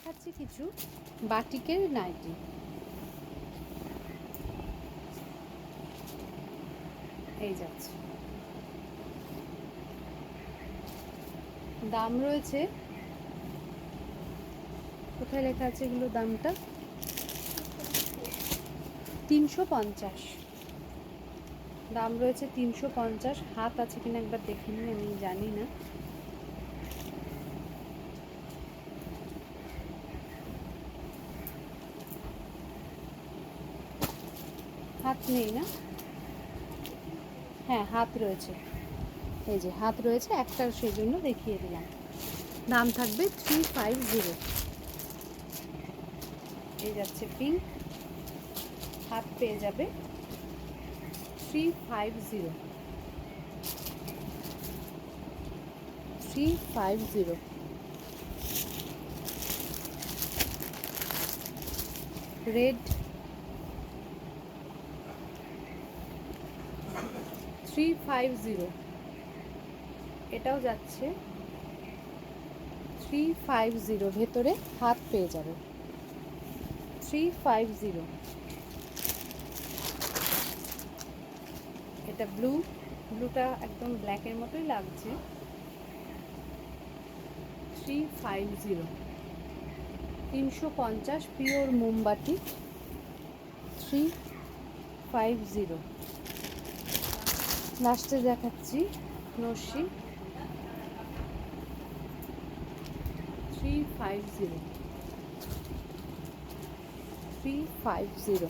দেখাচ্ছি কিছু বাটিকের নাইটি। এই যাচ্ছে, দাম রয়েছে, কোথায় লেখা আছে এগুলো দামটা? 350 দাম রয়েছে, 350। হাত আছে কিনা একবার দেখে নিই, আমি জানি না। হাত নেই না? হ্যাঁ, হাত রয়েছে, এই যে হাত রয়েছে একটা, সেই জন্য দেখিয়ে দিলাম। দাম থাকবে 350। এই যাচ্ছে পিঙ্ক, হাত পেয়ে যাবে 350। 350। রেড 350, এটাও যাচ্ছে 350, ভেতরে হাত পেয়ে যাবে 350। এটা ব্লুটা একদম ব্ল্যাকের মতোই লাগছে। 350, 350 পিওর মোমবাতি 350। লাস্টে দেখাচ্ছি নস্যি 350, 350,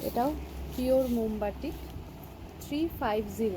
এটাও পিওর মোমবাতি 350।